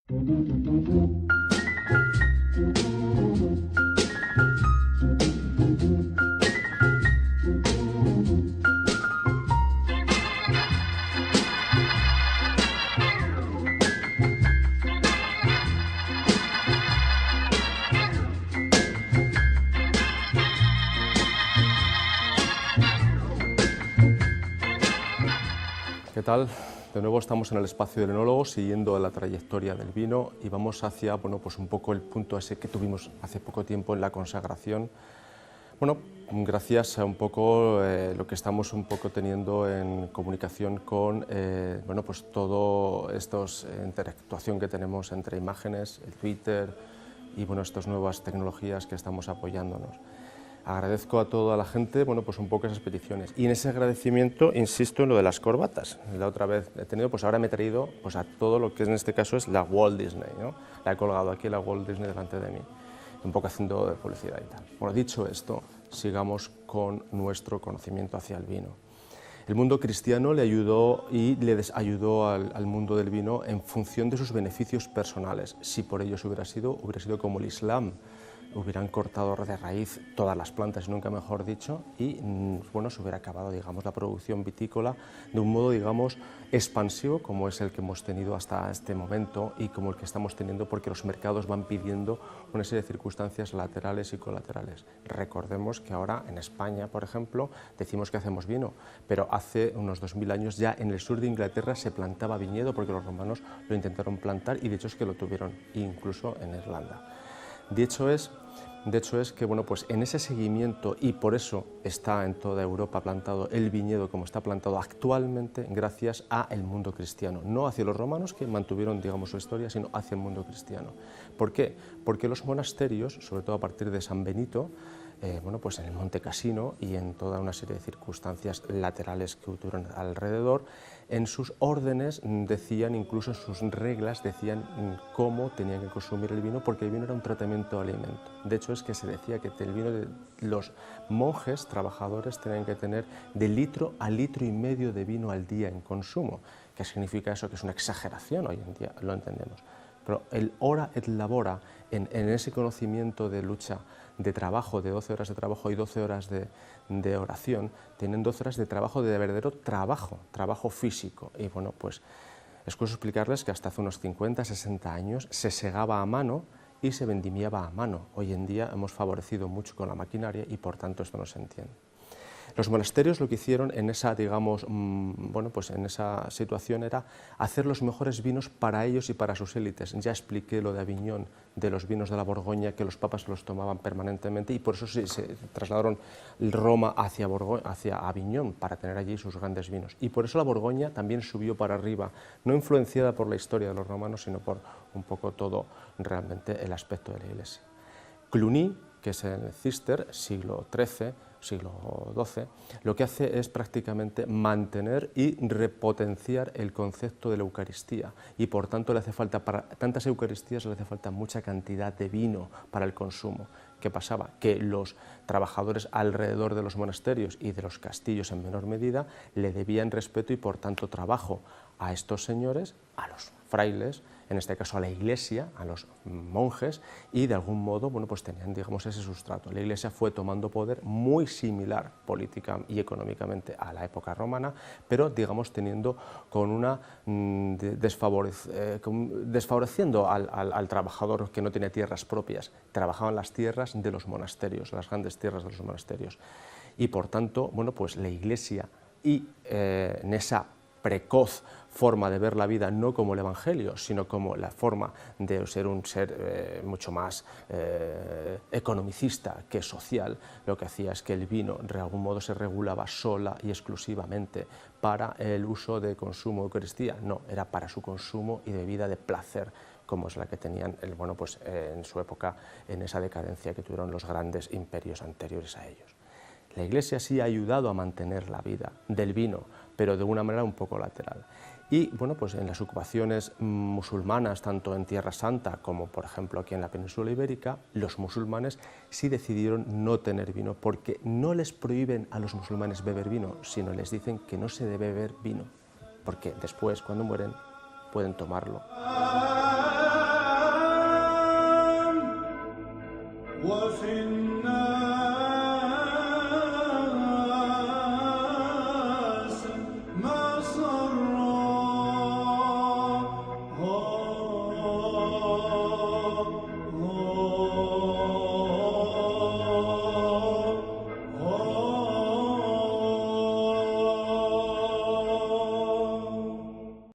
¿Qué tal? De nuevo estamos en el espacio del enólogo siguiendo la trayectoria del vino y vamos hacia pues un poco el punto ese que tuvimos hace poco tiempo en la consagración. Bueno, gracias a un poco lo que estamos un poco teniendo en comunicación con pues todo estos interactuación que tenemos entre imágenes, el Twitter y estas nuevas tecnologías que estamos apoyándonos. Agradezco a toda la gente, pues un poco esas peticiones. Y en ese agradecimiento insisto en lo de las corbatas. La otra vez he tenido, pues ahora me he traído a todo lo que en este caso es la Walt Disney, ¿no? La he colgado aquí la Walt Disney delante de mí, un poco haciendo de publicidad y tal. Bueno, dicho esto, sigamos con nuestro conocimiento hacia el vino. El mundo cristiano le ayudó y le ayudó al mundo del vino en función de sus beneficios personales. Si por ellos hubiera sido como el Islam. Hubieran cortado de raíz todas las plantas, nunca mejor dicho, y se hubiera acabado, digamos, la producción vitícola de un modo, digamos, expansivo, como es el que hemos tenido hasta este momento y como el que estamos teniendo, porque los mercados van pidiendo una serie de circunstancias laterales y colaterales. Recordemos que ahora en España, por ejemplo, decimos que hacemos vino, pero hace unos 2000 años ya en el sur de Inglaterra se plantaba viñedo porque los romanos lo intentaron plantar y de hecho es que lo tuvieron, incluso en Irlanda. De hecho es que pues en ese seguimiento, y por eso está en toda Europa plantado el viñedo como está plantado actualmente, gracias al mundo cristiano, no hacia los romanos que mantuvieron, digamos, su historia, sino hacia el mundo cristiano. ¿Por qué? Porque los monasterios, sobre todo a partir de San Benito, pues en el Monte Cassino y en toda una serie de circunstancias laterales que tuvieron alrededor, en sus órdenes decían, incluso en sus reglas, decían cómo tenían que consumir el vino, porque el vino era un tratamiento de alimento. De hecho, es que se decía que el vino de los monjes trabajadores tenían que tener de litro a litro y medio de vino al día en consumo. ¿Qué significa eso? Que es una exageración, hoy en día lo entendemos. Pero el ora et labora, en ese conocimiento de lucha, de trabajo, de 12 horas de trabajo y 12 horas de oración, tienen 12 horas de trabajo, de verdadero trabajo físico. Y pues es curioso explicarles que hasta hace unos 50, 60 años se segaba a mano y se vendimiaba a mano. Hoy en día hemos favorecido mucho con la maquinaria y por tanto esto no se entiende. Los monasterios lo que hicieron en esa, digamos, pues en esa situación era hacer los mejores vinos para ellos y para sus élites. Ya expliqué lo de Aviñón, de los vinos de la Borgoña, que los papas los tomaban permanentemente y por eso se trasladaron Roma hacia Aviñón, para tener allí sus grandes vinos. Y por eso la Borgoña también subió para arriba, no influenciada por la historia de los romanos, sino por un poco todo realmente el aspecto de la Iglesia. Cluny, que es el Cister, siglo XIII, siglo XII, lo que hace es prácticamente mantener y repotenciar el concepto de la Eucaristía y por tanto le hace falta, para tantas Eucaristías le hace falta mucha cantidad de vino para el consumo. ¿Qué pasaba? Que los trabajadores alrededor de los monasterios y de los castillos en menor medida le debían respeto y por tanto trabajo a estos señores, a los frailes, en este caso a la Iglesia, a los monjes, y de algún modo pues tenían, digamos, ese sustrato. La Iglesia fue tomando poder muy similar política y económicamente a la época romana, pero digamos teniendo con una desfavoreciendo al trabajador que no tiene tierras propias, trabajaban las tierras de los monasterios, las grandes tierras de los monasterios. Y por tanto, pues la Iglesia y en esa precoz forma de ver la vida no como el Evangelio, sino como la forma de ser un ser mucho más economicista que social, lo que hacía es que el vino de algún modo se regulaba sola y exclusivamente para el uso de consumo de Eucaristía, no, era para su consumo y de vida de placer, como es la que tenían en su época, en esa decadencia que tuvieron los grandes imperios anteriores a ellos. La Iglesia sí ha ayudado a mantener la vida del vino, pero de una manera un poco lateral. Y pues en las ocupaciones musulmanas, tanto en Tierra Santa como por ejemplo aquí en la península ibérica, los musulmanes sí decidieron no tener vino, porque no les prohíben a los musulmanes beber vino, sino les dicen que no se debe beber vino, porque después, cuando mueren, pueden tomarlo.